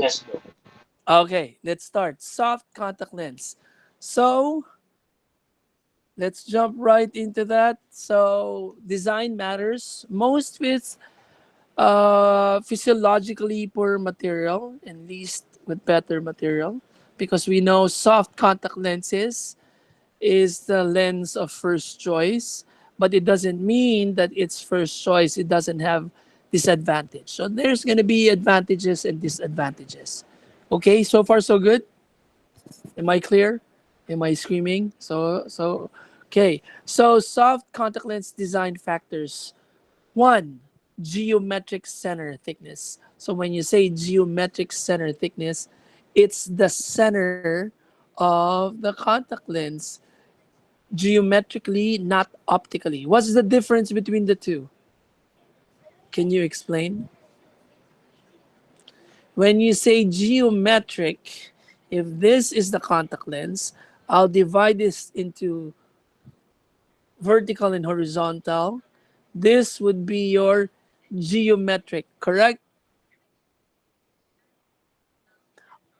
Yes, bro. Okay, let's start. Soft contact lens. So let's jump right into that. So design matters most with physiologically poor material and least with better material, because we know soft contact lenses is the lens of first choice, but it doesn't mean that it's first choice. It doesn't have disadvantage. So there's going to be advantages and disadvantages. Okay, so far so good. Am I clear? Am I screaming? Okay. So soft contact lens design factors. One, geometric center thickness. So when you say geometric center thickness, it's the center of the contact lens geometrically, not optically. What's the difference between the two? Can you explain? When you say geometric, if this is the contact lens, I'll divide this into vertical and horizontal. This would be your geometric, correct?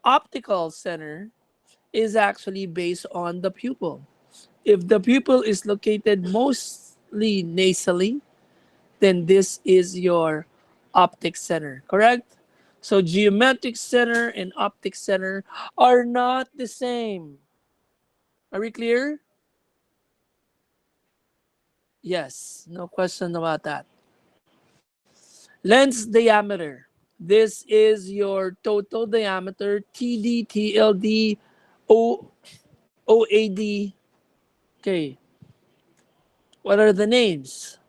Optical center is actually based on the pupil. If the pupil is located mostly nasally, then this is your optic center, correct? So geometric center and optic center are not the same. Are we clear? Yes, no question about that. Lens diameter. This is your total diameter, TD, TLD, O, OAD. Okay, what are the names?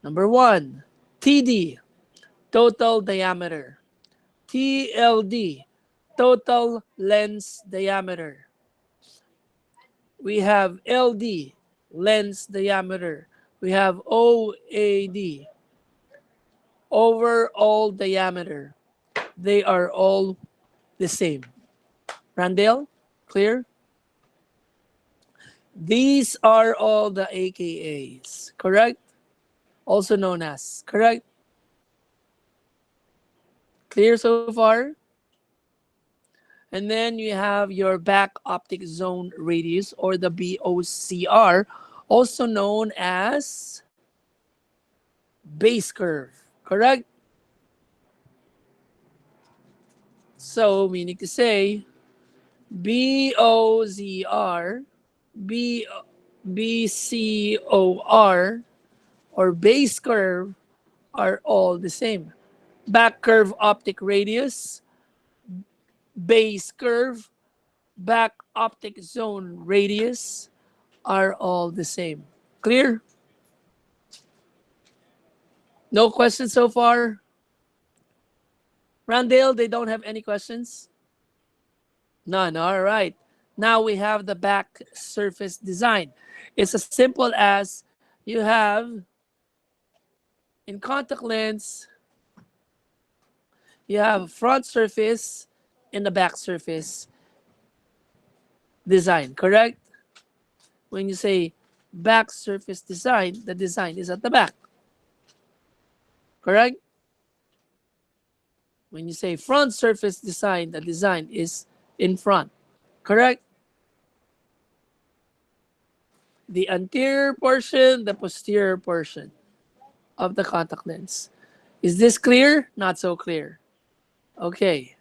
Number one, TD, total diameter. TLD, total lens diameter. We have LD, lens diameter. We have OAD, overall diameter. They are all the same. Randall, clear? These are all the AKAs, correct? Also known as, correct? Clear so far? And then you have your back optic zone radius, or the BOCR, also known as base curve, correct? So meaning to say BOZR, B, BCOR, or base curve are all the same. Back curve optic radius, base curve, back optic zone radius are all the same. Clear? No questions so far? Randall, they don't have any questions? None. All right. Now we have the back surface design. It's as simple as you have in contact lens, you have front surface and the back surface design, correct? When you say back surface design, the design is at the back, correct? When you say front surface design, the design is in front, correct? The anterior portion, the posterior portion of the contact lens. Is this clear? Not so clear. Okay.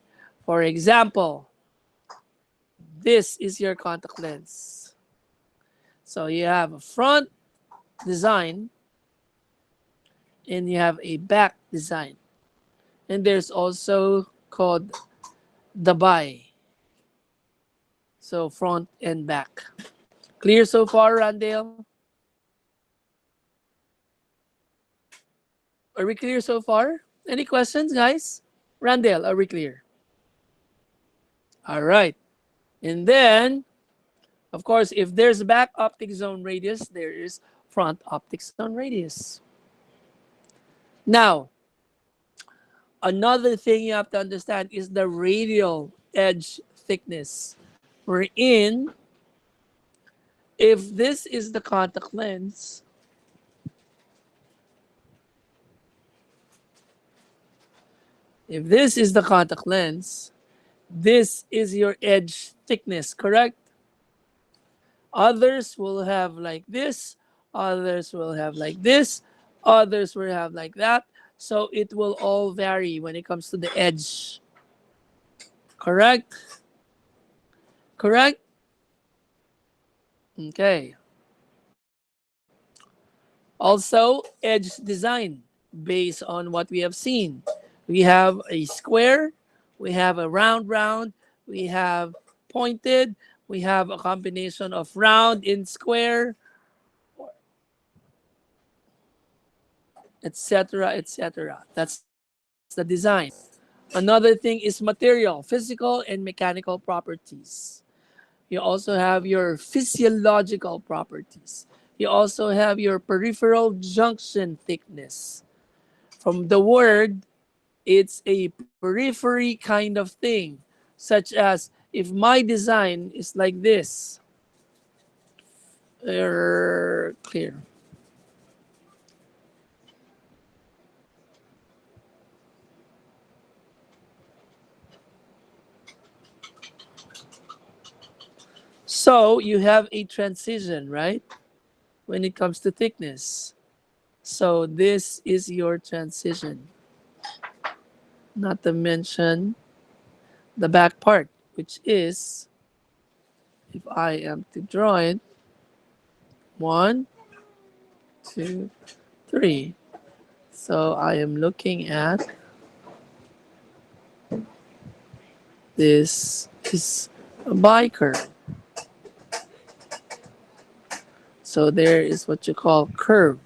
For example, this is your contact lens. So you have a front design and you have a back design. And there's also called the bi. So front and back. Clear so far, Randall? Are we clear so far? Any questions, guys? Randall, are we clear? All right. And then, of course, if there's back optic zone radius, there is front optic zone radius. Now, another thing you have to understand is the radial edge thickness. We're in, if this is the contact lens, If this is the contact lens, this is your edge thickness, correct? Others will have like this, others will have like this, others will have like that. So it will all vary when it comes to the edge. Correct? Correct? Okay. Also, edge design based on what we have seen. We have a square, we have a round, we have pointed, we have a combination of round and square, etc., etc. That's the design. Another thing is material, physical and mechanical properties. You also have your physiological properties. You also have your peripheral junction thickness. From the word, it's a periphery kind of thing, such as if my design is like this, clear. So you have a transition, right? When it comes to thickness. So this is your transition. Not to mention the back part, which is, if I am to draw it, one, two, three. So I am looking at this is a biker. So there is what you call curve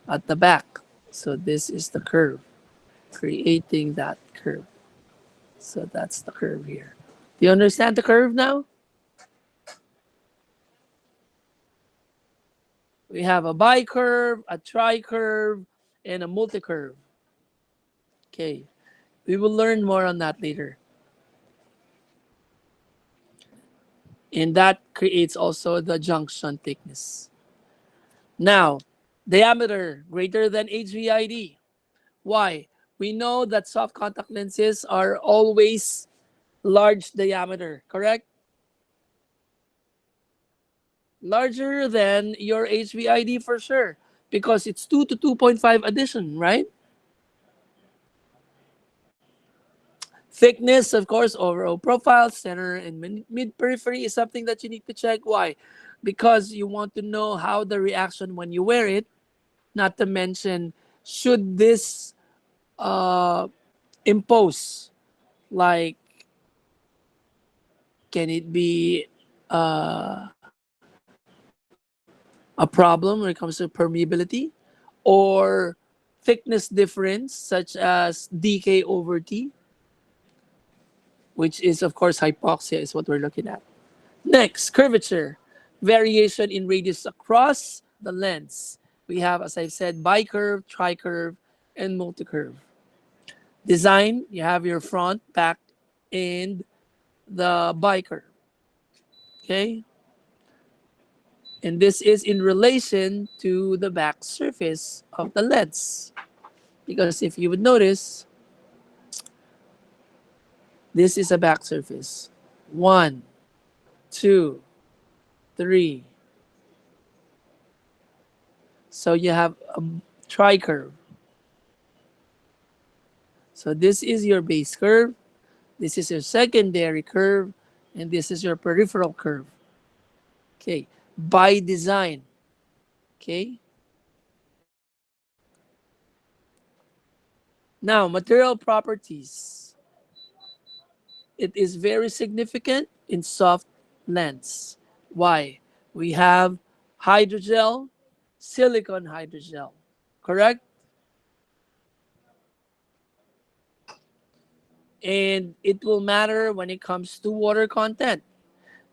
at the back. So this is the curve, creating that curve. So that's the curve here. Do you understand the curve now? We have a bicurve, a tricurve, and a multicurve. Okay, we will learn more on that later. And that creates also the junction thickness. Now, diameter greater than HVID. Why? We know that soft contact lenses are always large diameter, correct? Larger than your HVID for sure, because it's 2 to 2.5 addition, right? Thickness, of course, overall profile, center, and mid periphery is something that you need to check. Why? Because you want to know how the reaction when you wear it, not to mention, should this uh, impose, like, can it be a problem when it comes to permeability or thickness difference, such as dk over t, which is, of course, hypoxia, is what we're looking at. Next, curvature, variation in radius across the lens. We have, as I said, bicurve, tricurve, and multicurve. Design, you have your front, back, and the bicurve. Okay? And this is in relation to the back surface of the lens. Because if you would notice, this is a back surface. One, two, three. So you have a tricurve. So this is your base curve, this is your secondary curve, and this is your peripheral curve. Okay, by design. Okay. Now, material properties. It is very significant in soft lens. Why? We have hydrogel, silicon hydrogel. Correct? And it will matter when it comes to water content.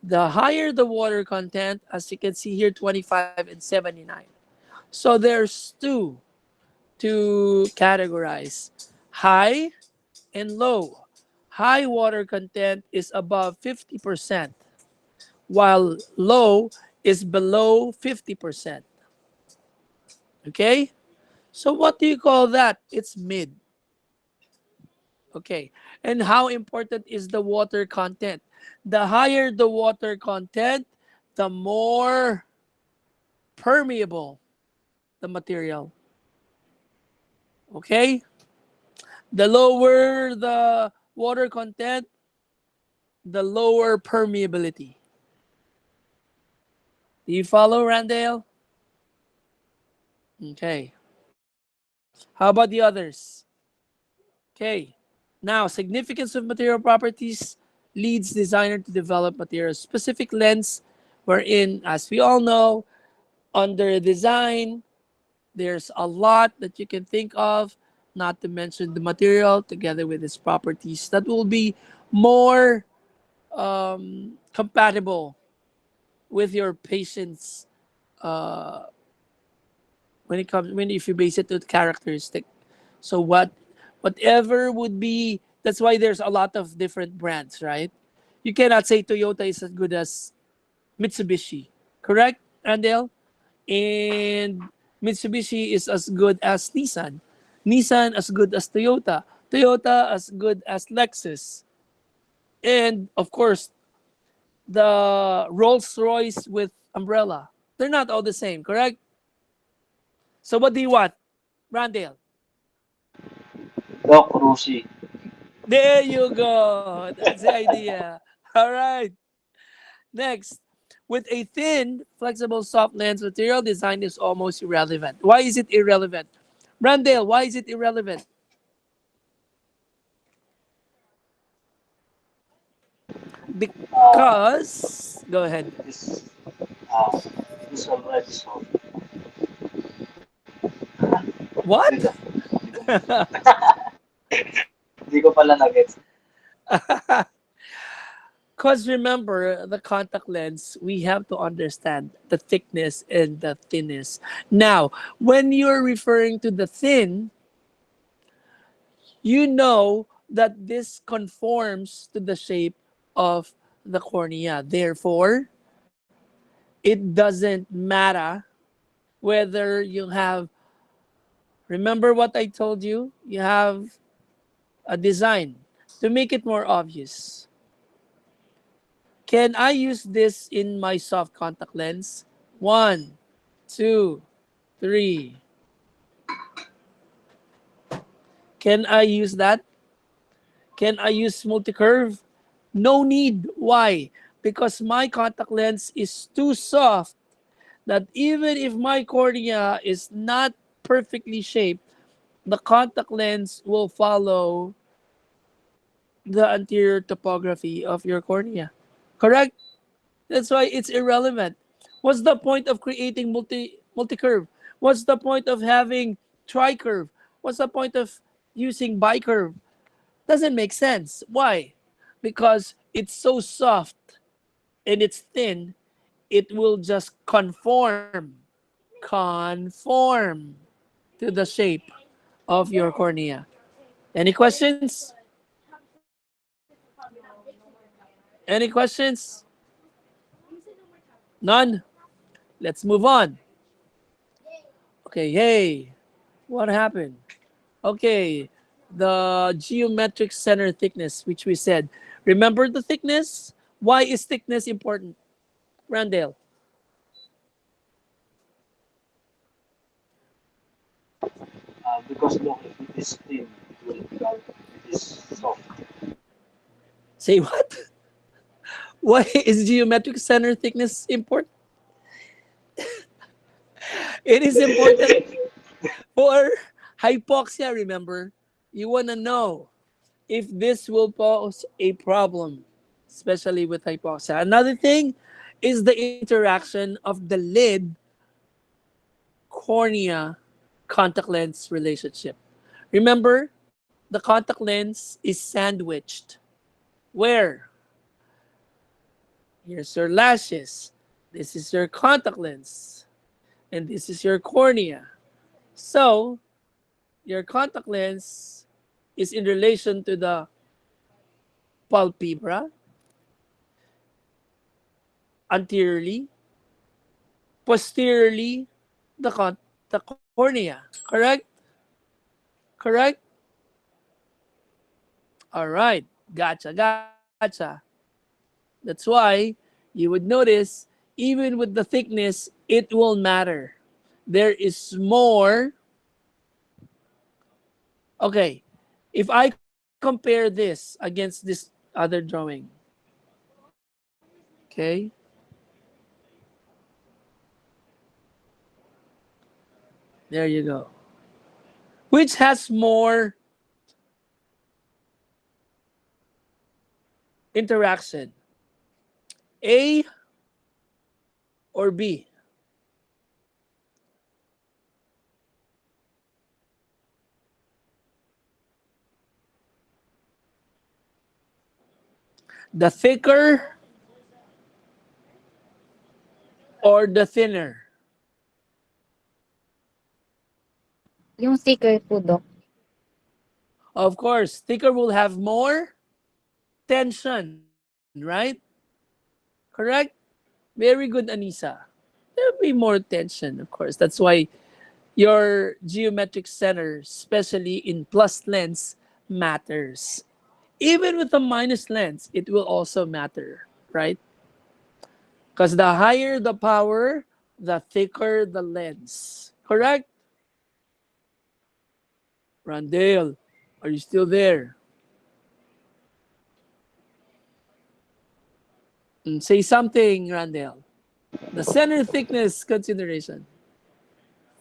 The higher the water content, as you can see here, 25 and 79. So there's two categorize: high and low. High water content is above 50%, while low is below 50%. Okay? So what do you call that? It's mid. Okay. And how important is the water content? The higher the water content, the more permeable the material. Okay? The lower the water content, the lower permeability. Do you follow, Randale? Okay. How about the others? Okay. Now, significance of material properties leads designer to develop material specific lens wherein, as we all know, under design, there's a lot that you can think of, not to mention the material together with its properties that will be more compatible with your patient's when it comes when if you base it to characteristic. So whatever would be, that's why there's a lot of different brands, right? You cannot say Toyota is as good as Mitsubishi, correct, Randall? And Mitsubishi is as good as Nissan. Nissan as good as Toyota. Toyota as good as Lexus. And of course, the Rolls Royce with umbrella. They're not all the same, correct? So what do you want, Randall? Doc Rusi. There you go. That's the idea. All right. Next. With a thin, flexible, soft lens, material design is almost irrelevant. Why is it irrelevant? Randall, why is it irrelevant? Uh, Because, go ahead. this uh, this already so hindi What? ko hindi ko pala na-gets. Because remember, the contact lens, we have to understand the thickness and the thinness. Now, when you're referring to the thin, you know that this conforms to the shape of the cornea. Therefore, it doesn't matter whether you have, remember what I told you? You have a design to make it more obvious. Can I use this in my soft contact lens? One, two, three. Can I use that? Can I use multi-curve? No need. Why? Because my contact lens is too soft that even if my cornea is not perfectly shaped, the contact lens will follow the anterior topography of your cornea. Correct? That's why it's irrelevant. What's the point of creating multi-curve? What's the point of having tri-curve? What's the point of using bicurve? Doesn't make sense. Why? Because it's so soft and it's thin, it will just conform to the shape of your cornea. Any questions? Any questions? None? Let's move on. Okay, hey, what happened? Okay, the geometric center thickness, which we said. Remember the thickness? Why is thickness important? Randall. Because Doc, if it is thin, it will become it is soft. Say what? Why is geometric center thickness important? It is important for hypoxia, remember? You want to know if this will pose a problem, especially with hypoxia. Another thing is the interaction of the lid cornea contact lens relationship. Remember, the contact lens is sandwiched. Where? Here's your lashes. This is your contact lens. And this is your cornea. So, your contact lens is in relation to the palpebra anteriorly, posteriorly the cornea. Correct? Correct? All right. Gotcha. That's why you would notice, even with the thickness, it will matter. There is more. Okay. If I compare this against this other drawing, okay, there you go. Which has more interaction, A or B? The thicker or the thinner? Yung sticker po, Doc. Of course, thicker will have more tension, right? Correct? Very good, Anissa. There'll be more tension, of course. That's why your geometric center, especially in plus lens, matters. Even with a minus lens, it will also matter, right? Because the higher the power, the thicker the lens. Correct? Randale, are you still there? Say something, Randale. The center thickness consideration.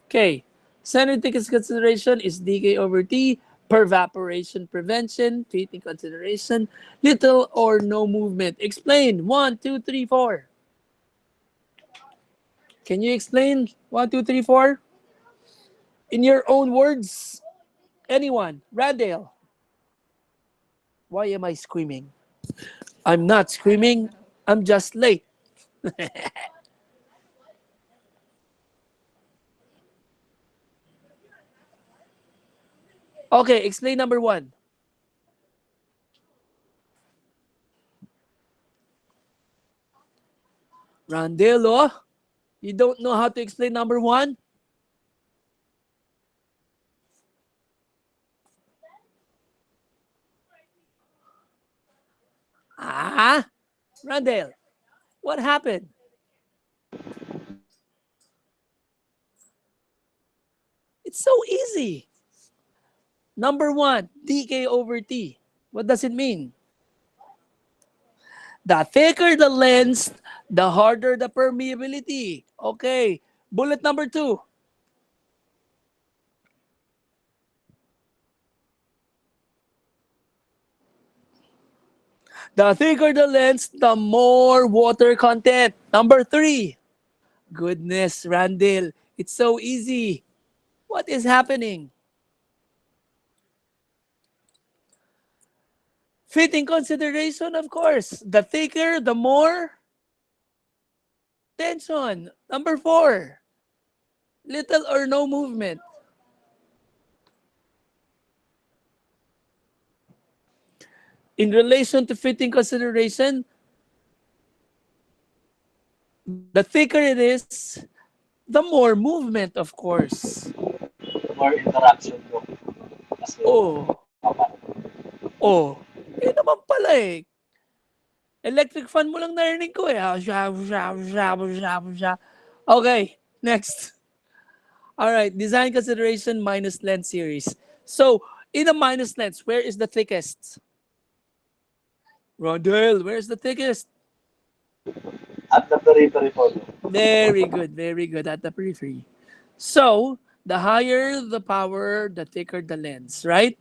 Okay. Center thickness consideration is dk over t per evaporation prevention. Treating consideration. Little or no movement. Explain. One, two, three, four. Can you explain? One, two, three, four. In your own words. Anyone? Randale. Why am I screaming? I'm not screaming. I'm just late. Okay, explain number one. Randale, oh, you don't know how to explain number one? Ah, Randale, what happened? It's so easy. Number one, dk over t. What does it mean? The thicker the lens, the harder the permeability. Okay. Bullet number two. The thicker the lens, the more water content. Number three. Goodness, Randall. It's so easy. What is happening? Fitting consideration, of course. The thicker, the more tension. Number four. Little or no movement. In relation to fitting consideration, the thicker it is, the more movement, of course. More interaction po as well. Oh, oh. Eh naman pala eh. Electric fan mo lang narinig ko eh. Okay, next. All right, design consideration minus lens series. So, in a minus lens, where is the thickest? Rondell, where's the thickest? At the periphery po. Very good at the periphery. So, the higher the power, the thicker the lens, right?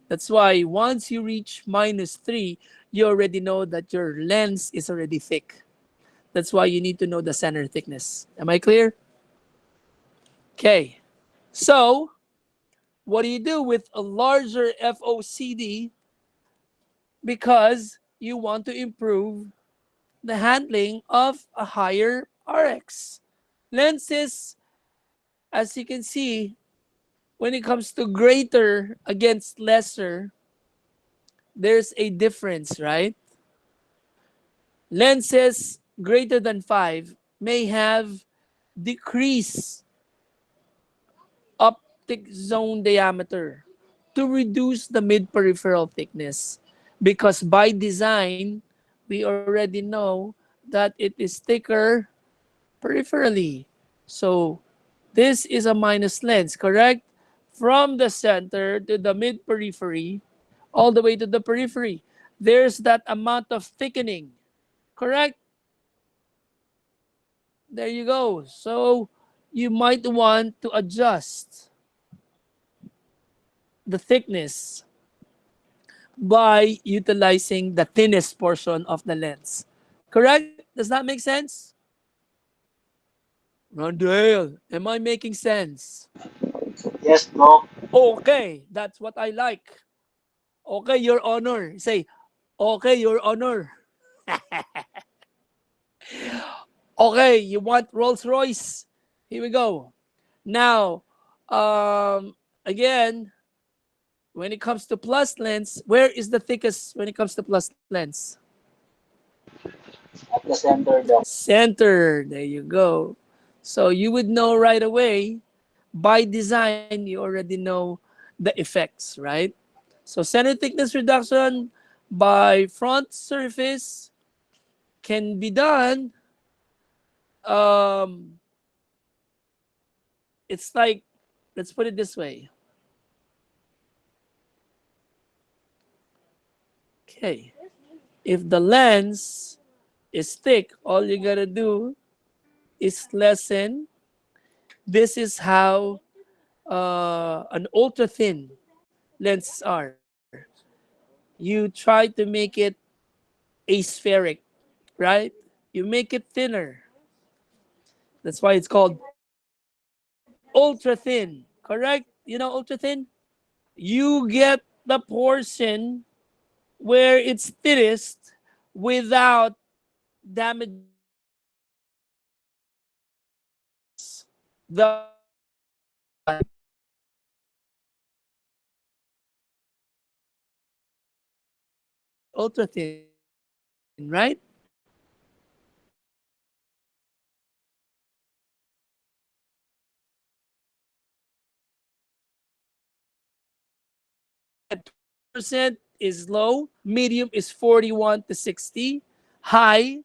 That's why once you reach minus 3, you already know that your lens is already thick. That's why you need to know the center thickness. Am I clear? Okay. So, what do you do with a larger FOCD? Because you want to improve the handling of a higher RX. Lenses, as you can see, when it comes to greater against lesser, there's a difference, right? Lenses greater than 5 may have decreased optic zone diameter. to reduce the mid-peripheral thickness. Because by design, we already know that it is thicker peripherally. So this is a minus lens, correct? From the center to the mid-periphery, all the way to the periphery, there's that amount of thickening, correct? There you go. So you might want to adjust the thickness by utilizing the thinnest portion of the lens. Correct? Does that make sense? Rondale, am I making sense? Yes, Doc. Okay, that's what I like. Okay, Your Honor. Say, okay, Your Honor. Okay, you want Rolls Royce? Here we go. Now, again, when it comes to plus lens, where is the thickest when it comes to plus lens? At the center, Doc. Center. There you go. So you would know right away. By design, you already know the effects, right? So center thickness reduction by front surface can be done. Um, it's like, let's put it this way. Okay. If the lens is thick, all you gotta do is lessen. This is how an ultra thin lenses are. You try to make it aspheric, right? You make it thinner. That's why it's called ultra thin, correct? You know ultra thin? You get the portion where it's thinnest without damaging the ultra thin, right? At 20% is low, medium is 41 to 60, high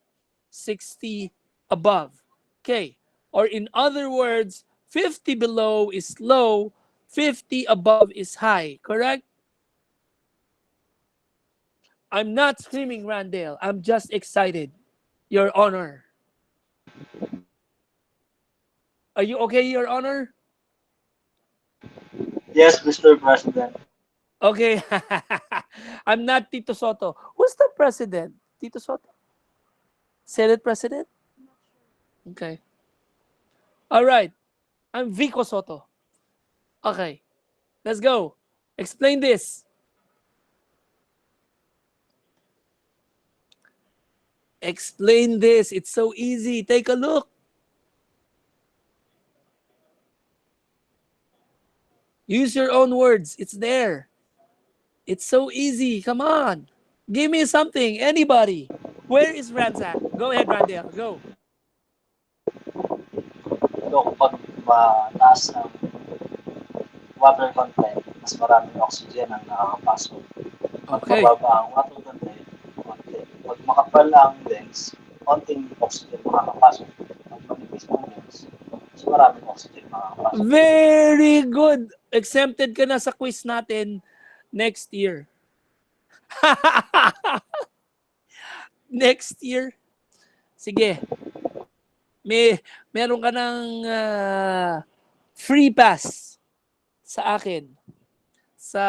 60 above. Okay. Or in other words, 50 below is low, 50 above is high. Correct? I'm not screaming, Randall. I'm just excited. Your Honor. Are you okay, Your Honor? Yes, Mr. President. Okay. I'm not Tito Soto. Who's the president? Tito Soto? Senate president? Okay. All right. I'm Vico Soto. Okay. Let's go. Explain this. Explain this. It's so easy. Take a look. Use your own words. It's there. It's so easy. Come on. Give me something. Anybody. Where is Ransack? Go ahead, Randall. Go. Doc, pag mataas ang water content, mas maraming oxygen ang nakakapasok. Pag Okay. mababa ang water content, konti. Pag makapal ang lens, konting oxygen makakapasok. Pag manipis ang lens, mas maraming oxygen makakapasok. Very good. Exempted ka na sa quiz natin next year. Next year. Sige. Meron ka ng free pass sa akin sa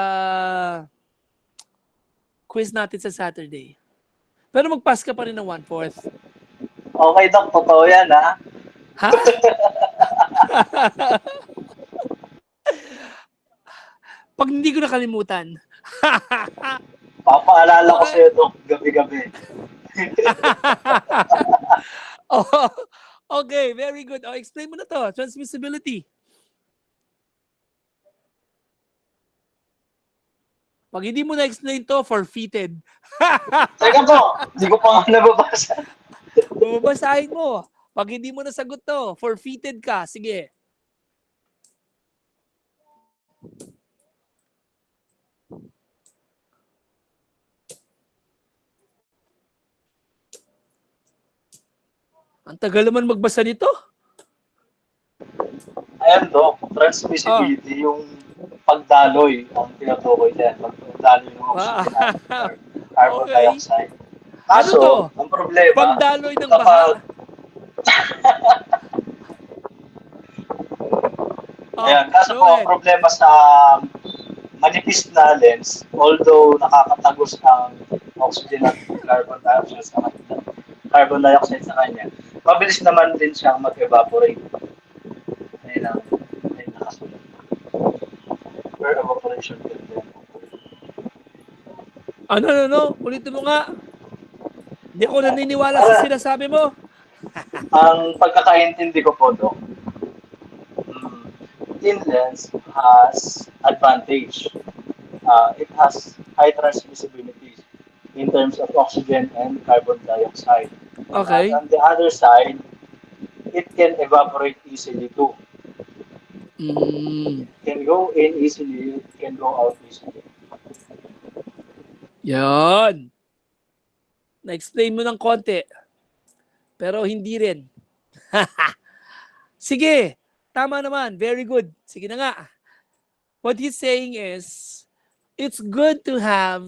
quiz natin sa Saturday. Pero mag-pass ka pa rin ng 1/4. Okay, Doc, totoo yan, ha? Ha? Pag hindi ko nakalimutan. Papaalala ko Okay. sa'yo, Doc, gabi-gabi. Oh, okay, very good. Oh, explain mo na to. Transmissibility. Pag hindi mo na-explain to, forfeited. Teka po, hindi ko pa nga nababasa. Babasahin mo. Pag hindi mo nasagot to, forfeited ka. Sige. Ang tagal naman magbasa nito. Ayan, Doc, transmissibility, yung pagdaloy ang tinutukoy dyan. Pagdaloy ng oxygen at Wow. carbon Okay. dioxide. Ano to? Kaso, ang problema, Pagdaloy ng baha? kapag, Oh, ayan, kaso go po, ang ahead. problema sa manipis na lens, although nakakatagos ang oxygen at carbon dioxide sa kanya, mabilis naman din siyang mag-evaporate. Ayun ang, ayun nakasulat. Per evaporation din. Ano? Ulitin mo nga. Hindi ako naniniwala sa Para, sinasabi mo. ang pagkakaintindi ko po, Dok, thin lens has advantage. It has high transmissibility in terms of oxygen and carbon dioxide. But Okay. on the other side, it can evaporate easily too. Mm, It can go in easily, it can go out easily. yan. Na-explain mo ng konti. Pero hindi rin. Sige. Tama naman. Very good. Sige na nga. What he's saying is, it's good to have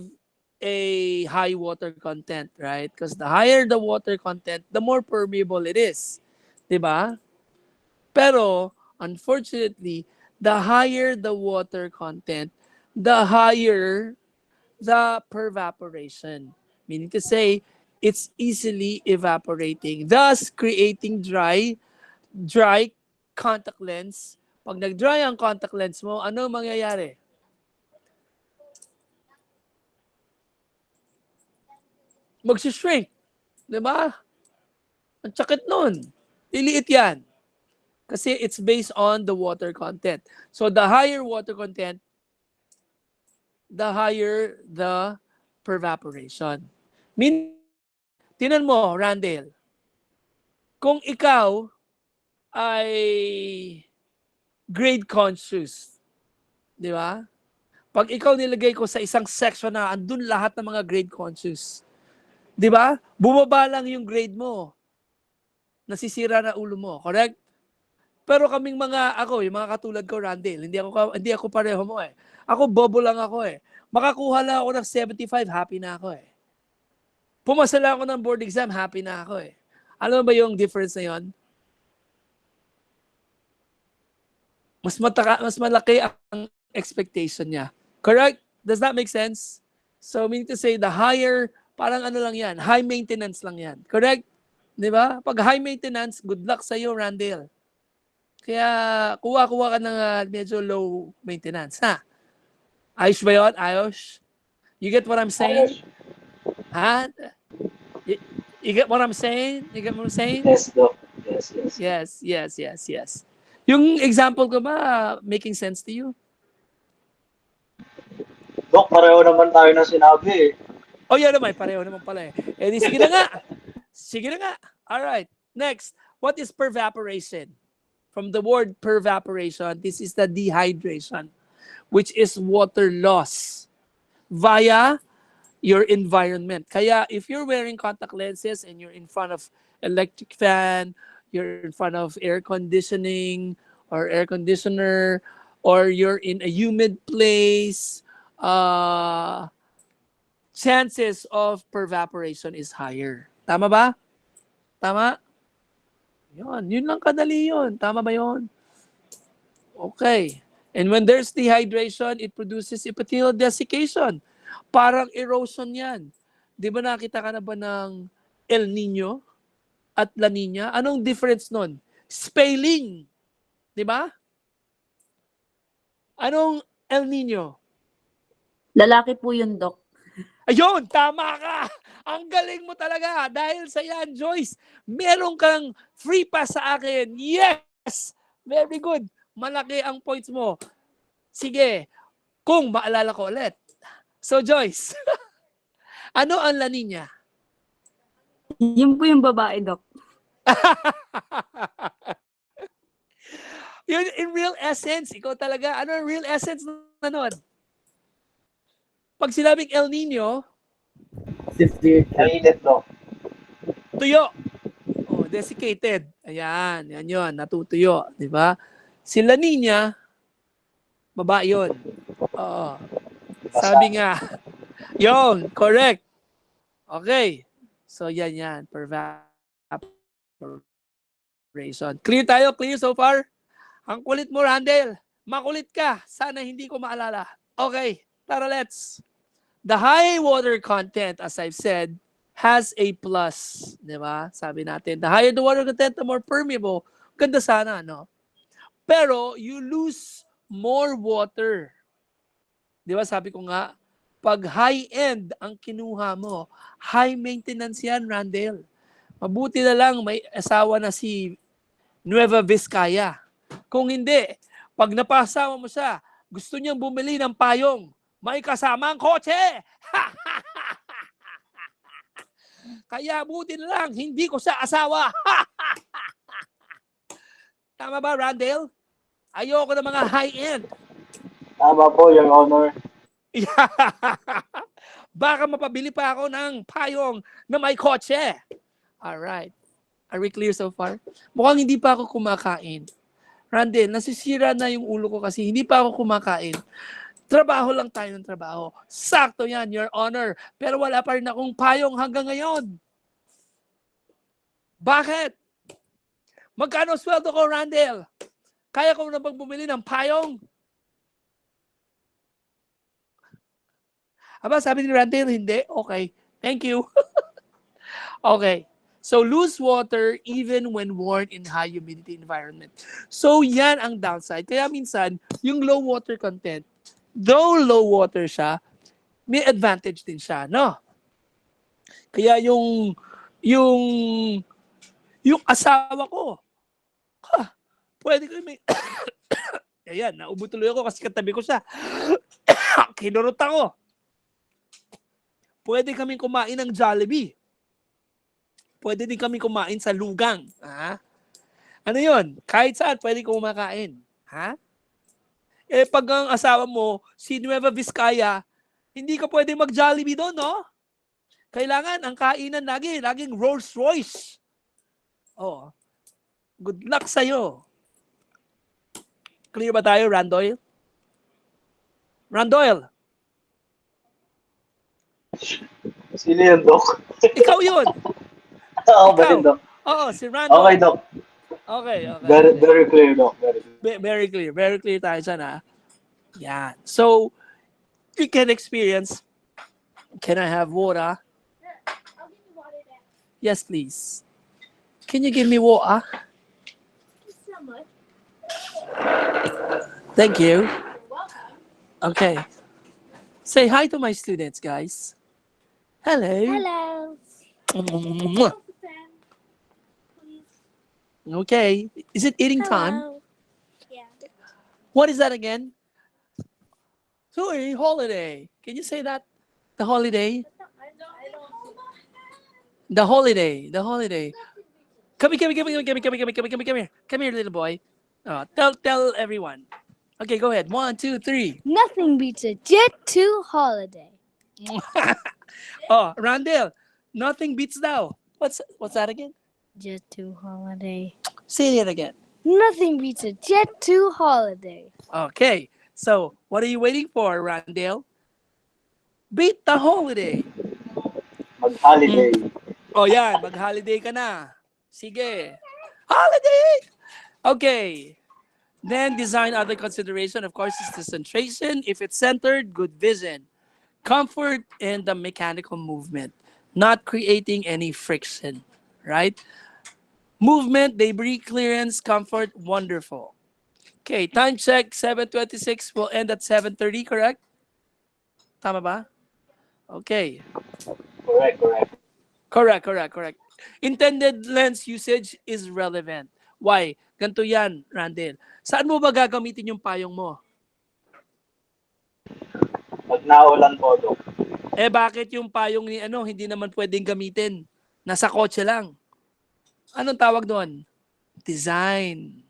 a high water content, right? Because the higher the water content, the more permeable it is. Diba? Pero, unfortunately, the higher the water content, the higher the pervaporation. Meaning to say, it's easily evaporating, thus creating dry contact lens. Pag nag-dry ang contact lens mo, ano mangyayari? Mag-shrink. Di ba? Ang sakit nun. Liliit yan. Kasi it's based on the water content. So the higher water content, the higher the pervaporation. Tinan mo, Randall, kung ikaw ay grade conscious, di ba? Pag ikaw nilagay ko sa isang section na andun lahat ng mga grade conscious, di ba? Bumaba lang yung grade mo, nasisira na ulo mo, correct? Pero kaming yung mga katulad ko, Randall, hindi ako pareho mo eh. Ako, bobo lang ako eh. Makakuha lang ako ng 75, happy na ako eh. Pumasa lang ako ng board exam, happy na ako eh. Alam mo ba yung difference na yon? Mas malaki ang expectation niya. Correct? Does that make sense? So, meaning to say, the higher, parang ano lang yan, high maintenance lang yan. Correct? Di ba? Pag high maintenance, good luck sa'yo, Randall. Kaya, kuha-kuha ka ng medyo low maintenance. Ha? Ayos ba yun? Ayos? You get what I'm saying? Ha? You get what I'm saying? You get what I'm saying? Yes, Doc. Yes. Yes. Yung example ko ba, making sense to you? Doc, pareho naman tayo na sinabi eh. Oh, yan naman. Pareho naman pala eh. Eh, di, sige na nga. Sige na nga. Alright. Next. What is pervaporation? From the word pervaporation, this is the dehydration, which is water loss via your environment. Kaya if you're wearing contact lenses and you're in front of electric fan, you're in front of air conditioning or air conditioner, or you're in a humid place, chances of pervaporation is higher. Tama ba? Tama? Yun lang kadali yun. Tama ba yun? Okay. And when there's dehydration, it produces epithelial desiccation. Parang erosion yan. Di ba nakita ka na ba ng El Nino at La Nina? Anong difference nun? Spelling. Di ba? Anong El Nino? Lalaki po yun, Doc. Ayun, tama ka. Ang galing mo talaga. Dahil sa yan, Joyce, meron kang free pass sa akin. Yes! Very good. Malaki ang points mo. Sige, kung maalala ko ulit. So, Joyce, ano ang La Nina? Yun po yung babae, Doc. Yun, in real essence, ikaw talaga, ano ang real essence na nun? Pag sinabing El Nino, Mainit, Doc. tuyo. Oh, desiccated. Ayan, yan yun, natutuyo, di ba? Si La Nina, baba yun. Oo. Basa. Sabi nga, yun, correct. Okay. So, yan, per evaporation. Clear tayo? Clear so far? Ang kulit mo, Randall. Makulit ka. Sana hindi ko maalala. Okay, tara let's. The high water content, as I've said, has a plus. Di ba? Sabi natin, the higher the water content, the more permeable. Ganda sana, no? Pero, you lose more water. Di ba? Sabi ko nga, pag high-end ang kinuha mo, high maintenance yan, Randall. Mabuti na lang may asawa na si Nueva Vizcaya. Kung hindi, pag napasama mo siya, gusto niyang bumili ng payong, may kasamang kotse. Kaya buti na lang, hindi ko siya asawa. Tama ba, Randall? Ayoko ng mga high-end. Tama po, Your Honor. Baka mapabili pa ako ng payong na may kotse. Alright. Are we clear so far? Mukhang hindi pa ako kumakain. Randall, nasisira na yung ulo ko kasi hindi pa ako kumakain. Trabaho lang tayo ng trabaho. Sakto yan, Your Honor. Pero wala pa rin akong payong hanggang ngayon. Bakit? Magkano sweldo ko, Randall? Kaya ko na bang bumili ng payong? Aba, sabi ni Randall, hindi. Okay. Thank you. Okay. So, lose water even when worn in high humidity environment. So, yan ang downside. Kaya minsan, yung low water content, though low water siya, may advantage din siya, no? Kaya yung asawa ko, pwede ko may, ayan, naubo tuloy ako kasi katabi ko siya. Kinurot ako. Pwede kaming kumain ng Jollibee. Pwede din kami kumain sa lugang. Ha? Ano yun? Kahit saan, pwede kumakain. Ha? Eh, pag ang asawa mo, si Nueva Vizcaya, hindi ka pwede mag-Jollibee doon, no? Kailangan, ang kainan laging Rolls Royce. Oh. Good luck sa'yo. Clear ba tayo, Randoyle? Randoyle, Sino yun, Doc? ikaw yun. Ako ba Ikaw. yun, Doc? Oo, si Randoyle. Okay, Doc. Okay. Very clear, Doc. Very clear. Very clear. Very clear tayo dyan, ha? Yeah. So, you can experience, can I have water? I'll give you water then. Yes, please. Can you give me water? Thank you so much. Thank you. You're welcome. Okay. Say hi to my students, guys. Hello. Hello. Mwah. Sam, please. Okay. Is it eating time? Hello. Yeah. What is that again? Sorry, holiday. Can you say that? The holiday? I don't. The holiday. The holiday. Come here. Come here, little boy. Tell everyone. Okay, go ahead. 1, 2, 3. Nothing beats a Jet 2 holiday. Oh, Randall. Nothing beats thou. What's that again? Jet 2 holiday. Say it again. Nothing beats a Jet 2 holiday. Okay. So, what are you waiting for, Randall? Beat the holiday. Mag-holiday. Oh, yan. Mag-holiday ka na. Sige. Holiday! Okay. Then, design other consideration. Of course, is the centration. If it's centered, good vision. Comfort and the mechanical movement. Not creating any friction. Right? Movement, debris clearance, comfort, wonderful. Okay, time check, 7:26. Will end at 7:30, correct? Tama ba? Okay. Correct. Intended lens usage is relevant. Why? Ganito yan, Randall. Saan mo ba gagamitin yung payong mo? Pag naulan po, Doc. Eh bakit yung payong ni hindi naman pwedeng gamitin? Nasa kotse lang. Anong tawag doon? Design.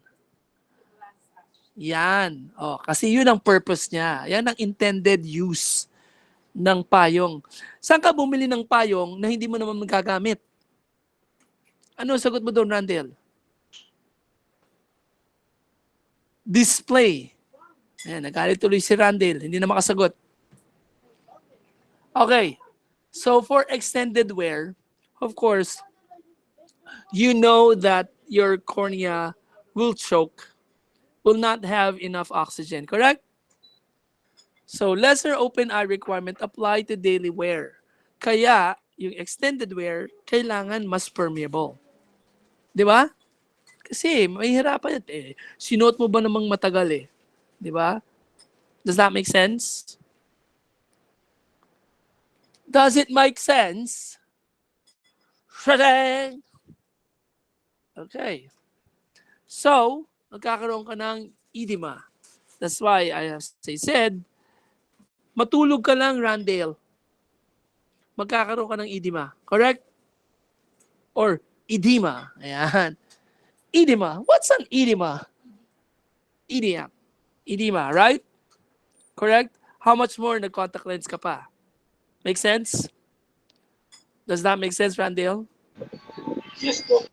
Yan. Oh, kasi yun ang purpose niya. Yan ang intended use ng payong. Saan ka bumili ng payong na hindi mo naman magagamit? Ano sagot mo doon, Randall? Display. Ayan, nagalit tuloy si Randall. Hindi na makasagot. Okay. So for extended wear, of course, you know that your cornea will choke, will not have enough oxygen, correct? So lesser open eye requirement apply to daily wear. Kaya yung extended wear, kailangan mas permeable. Di ba? Kasi mahihirapan yan. Sinuot mo ba namang matagal eh? Di ba? Does that make sense? Does it make sense? Okay. So, magkakaroon ka ng edema. That's why, as I said, matulog ka lang, Randall. Magkakaroon ka ng edema. Correct? Or edema. Ayan. Edema. What's an edema? Edema. Edema, right? Correct? How much more nag-contact lens ka pa? Make sense? Does that make sense, Randall? Yes, Doc.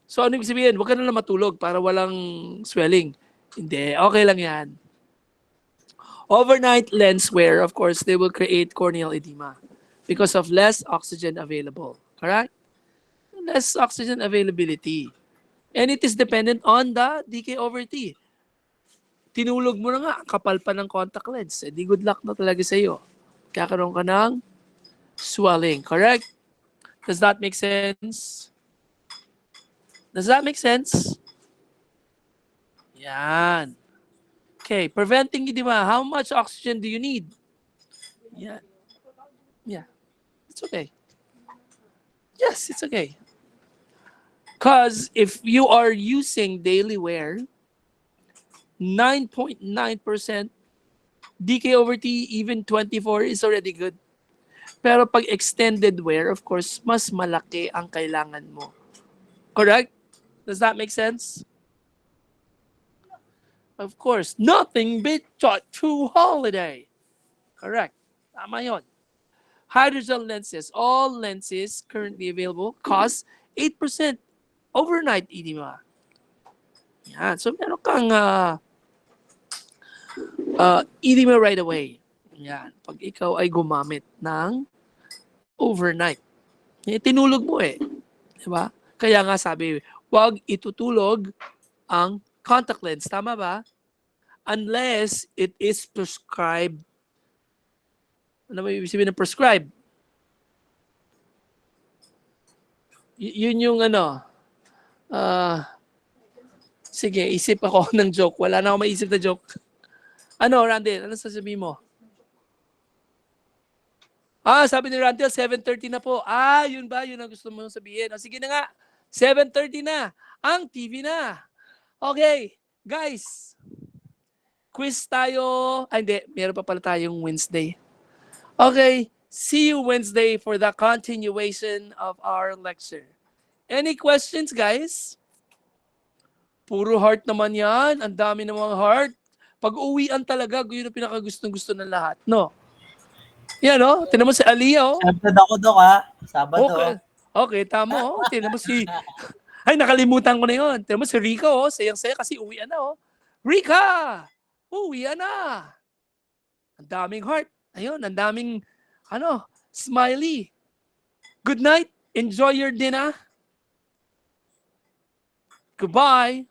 So, ano ibig sabihin? Huwag ka na lang matulog para walang swelling. Hindi. Okay lang yan. Overnight lens wear, of course, they will create corneal edema because of less oxygen available. Correct? Less oxygen availability. And it is dependent on the DK over T. Tinulog mo na nga, kapal pa ng contact lens. Eh, di good luck na talaga sa iyo. Kakaroon ka ng swelling. Correct? Does that make sense? Does that make sense? Yan. Okay, preventing edema. How much oxygen do you need? Yeah. Yeah. It's okay. Yes, it's okay. Because if you are using daily wear, 9.9% DK over T, even 24 is already good. Pero pag extended wear, of course, mas malaki ang kailangan mo. Correct? Does that make sense? Of course, nothing beats a true holiday. Correct. Tama yun. Hydrogel lenses, all lenses currently available cost 8% overnight edema. Yan. So meron kang edema right away. Yan. Pag ikaw ay gumamit ng overnight. Tinulog mo eh. Diba? Kaya nga sabi, wag itutulog ang contact lens. Tama ba? Unless it is prescribed. Ano ba ibig sabihin ng prescribed? Yun yung ano. Sige, isip ako ng joke. Wala na ako maisip na joke. Ano, Randall? Ano sasabihin mo? Sabi ni Randall, 7:30 na po. Yun ba? Yun ang gusto mo sabihin. Sige na nga. 7:30 na. Ang TV na. Okay, guys. Quiz tayo. Hindi. Meron pa pala tayong Wednesday. Okay. See you Wednesday for the continuation of our lecture. Any questions, guys? Puro heart naman yan. Ang dami namang heart. Pag-uwian talaga, yun ang pinakagustong-gusto ng lahat. No? Yan, no? Tinan mo si Aliyah, oh. Sabado ako, Dok, ha? Sabado. Okay, tama, oh. Tinan mo si... Ay, nakalimutan ko na yun. Tinan mo si Rika, oh. Sayang-saya kasi uwian na, oh. Rika! Uwian na! Ang daming heart. Ayun, ang daming, smiley. Good night. Enjoy your dinner. Goodbye.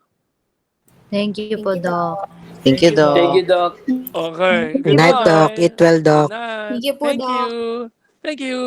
Thank you po, Doc. Thank you, Dok. Thank you, Doc. Okay. Good night, Doc. Goodbye. Eat well, Doc. Good night. Thank you po, Thank Doc. you. Thank you.